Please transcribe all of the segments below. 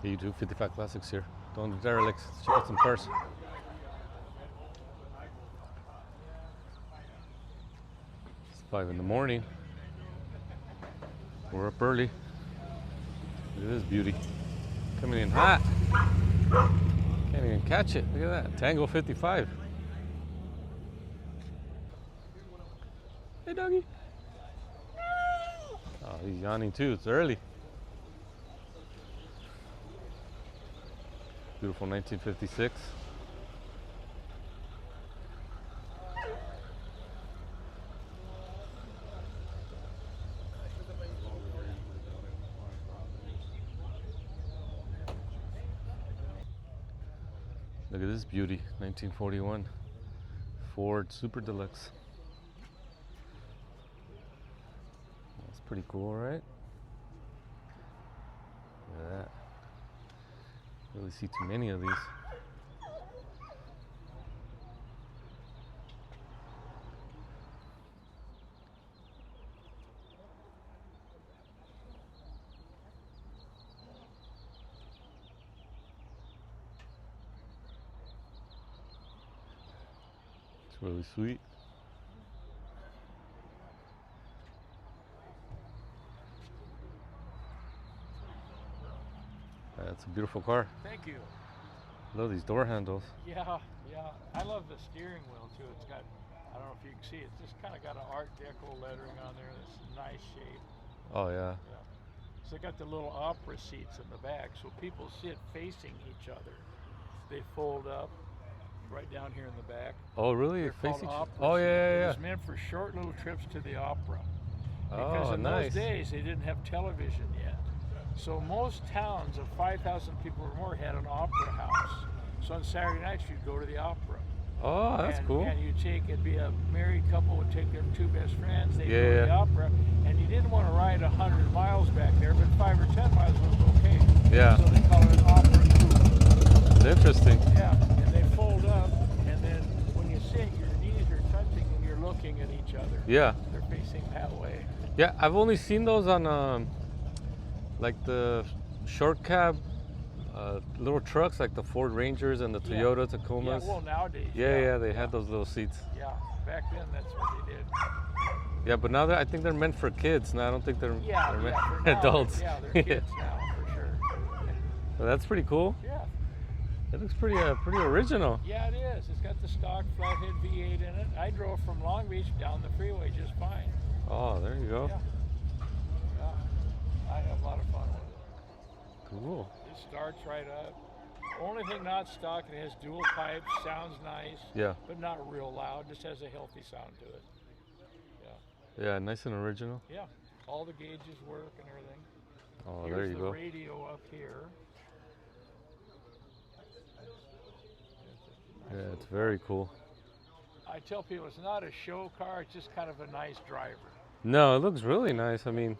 Yeah, you do 55 classics here. Going to Derelicts. Let's check out some cars. It's 5 in the morning. We're up early. Look at this beauty. Coming in hot. Can't even catch it. Look at that. Tango 55. Hey, doggy. Oh, he's yawning too. It's early. Beautiful 1956. Look at this beauty, 1941 Ford Super Deluxe. That's pretty cool, right? Look at that. Really see too many of these. It's really sweet. That's a beautiful car. Thank you. Love these door handles. Yeah, yeah. I love the steering wheel too. It's got, I don't know if you can see, it's just kind of got an Art Deco lettering on there. It's a nice shape. Oh yeah. Yeah. So they got the little opera seats in the back, so people sit facing each other. They fold up right down here in the back. Oh really? They're called Facing. opera Oh seats. yeah. It was meant for short little trips to the opera. Because Oh in nice. those days they didn't have television yet. So most towns of 5,000 people or more had an opera house. So on Saturday nights you'd go to the opera. Oh, that's cool. And you'd take, it'd be a married couple would take their two best friends, they'd go to Yeah. the opera, and you didn't want to ride 100 miles back there, but 5 or 10 miles was okay. Yeah. So they call it an opera coupe. It's interesting. Yeah, and they fold up, and then when you sit, your knees are touching and you're looking at each other. Yeah. They're facing that way. Yeah, I've only seen those on like the short cab little trucks, like the Ford Rangers and the Toyota Tacomas. Yeah, well, nowadays. Yeah, they had those little seats. Yeah, back then that's what they did. Yeah, but now I think they're meant for kids. Now I don't think they're meant for for now, adults. Yeah, they're kids now, for sure. Well, that's pretty cool. Yeah. It looks pretty original. Yeah, it is. It's got the stock flathead V8 in it. I drove from Long Beach down the freeway just fine. Oh, there you go. Yeah. I have a lot of fun with it. Cool. It starts right up. Only thing not stock, it has dual pipes, sounds nice. Yeah. But not real loud, just has a healthy sound to it. Yeah, nice and original. Yeah. All the gauges work and everything. Oh, Here's there you the go. radio up here. Yeah, it's very cool. I tell people it's not a show car, it's just kind of a nice driver. No, it looks really nice. I mean,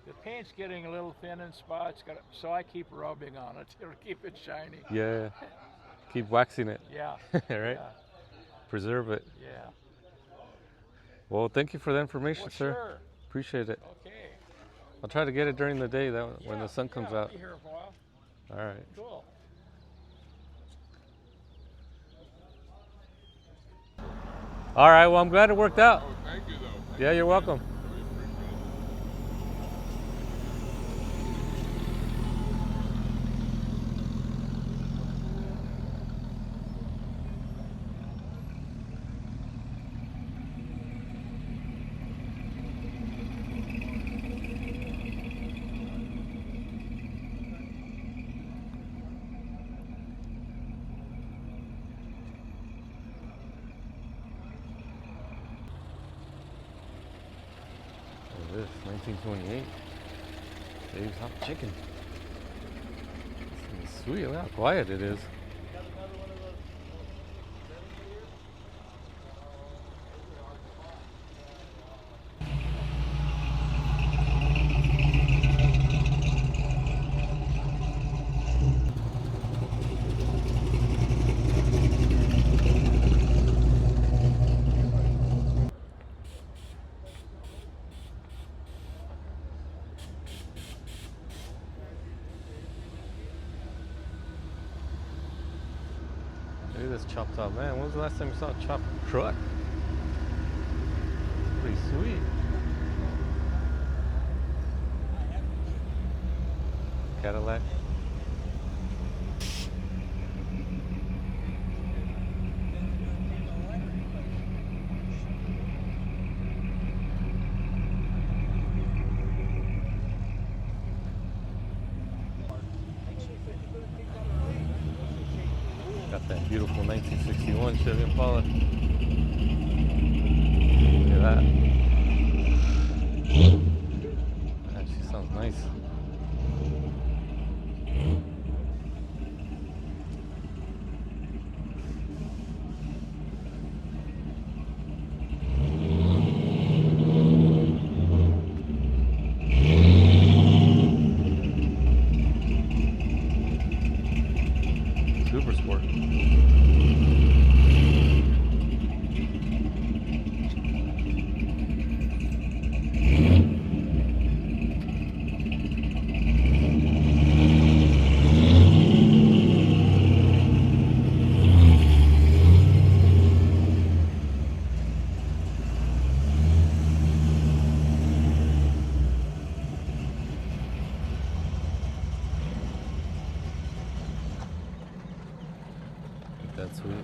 the paint's getting a little thin in spots, so I keep rubbing on it to keep it shiny. yeah. Keep waxing it. Yeah. right? Yeah. Preserve it. Yeah. Well, thank you for the information, Well, sir. sure. Appreciate it. Okay. I'll try to get it during the day when the sun comes I'll out. be here for a while. All right. Cool. All right. Well, I'm glad it worked out. Oh, thank you, though. Yeah, you're welcome. This 1928 Dave's Hot Chicken. This is sweet. Look how quiet it is. Look at this chopped top. Man, when was the last time you saw a chopped truck? Pretty sweet. Cadillac. Got that beautiful 1961 Chevy Impala. Look at that. Man, she sounds nice. Super sport. That's sweet.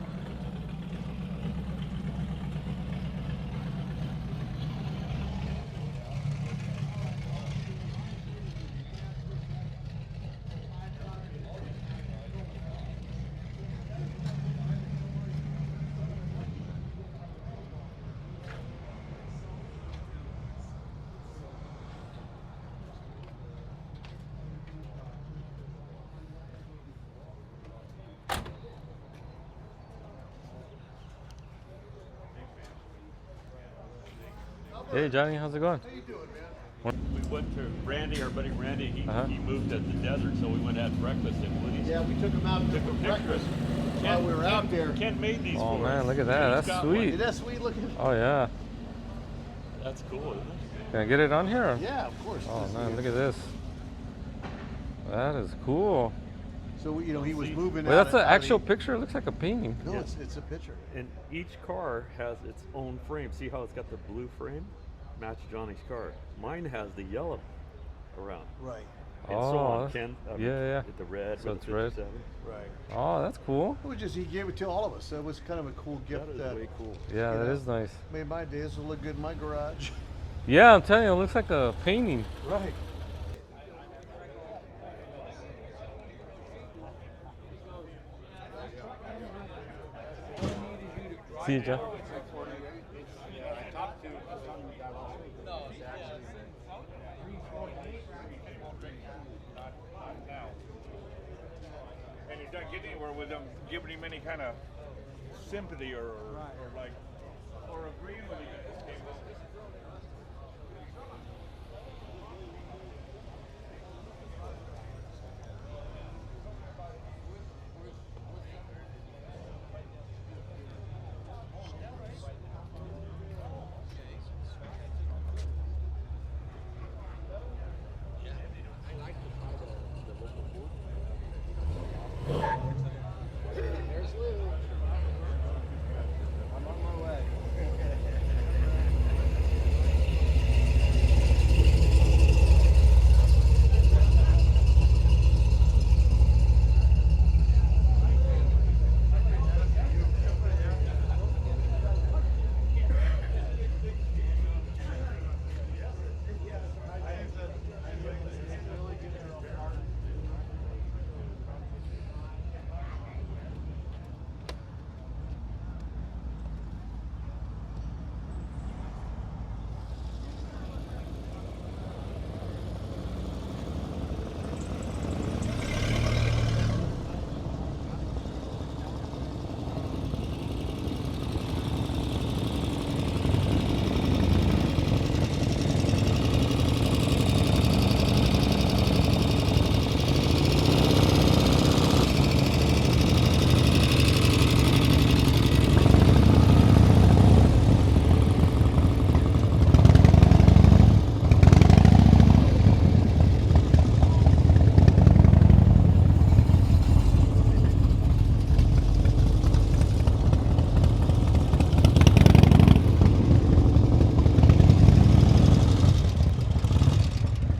Hey Johnny, how's it going? How you doing, man? We went to Randy, our buddy Randy. He Uh-huh. moved at the desert, so we went and had breakfast at Woody's. Yeah, we took him out and Took took a a picture. breakfast while we were out there. Ken made these Oh for man, us. look at that. He's That's got sweet. Isn't that sweet looking? Oh yeah. one. That's cool, isn't it? Can I get it on here? Yeah, of course. Oh This man, is- look at this. That is cool. So he was See, moving Wait, out. that's an out of actual the- picture? It looks like a painting. No, Yeah. it's a picture. And each car has its own frame. See how it's got the blue frame? Match Johnny's car. Mine has the yellow around. Right, And Oh, so on. that's- Ken, yeah. The red So with it's the red. 57. right. Oh, that's cool. It was just he gave it to all of us. So it was kind of a cool gift That is way cool. Yeah, You that know. is nice. made my days look good in my garage. Yeah, I'm telling you, it looks like a painting. Right. See you, John. And he doesn't get anywhere with them giving him any kind of sympathy or like or agreeing with him at this game. There's Lou.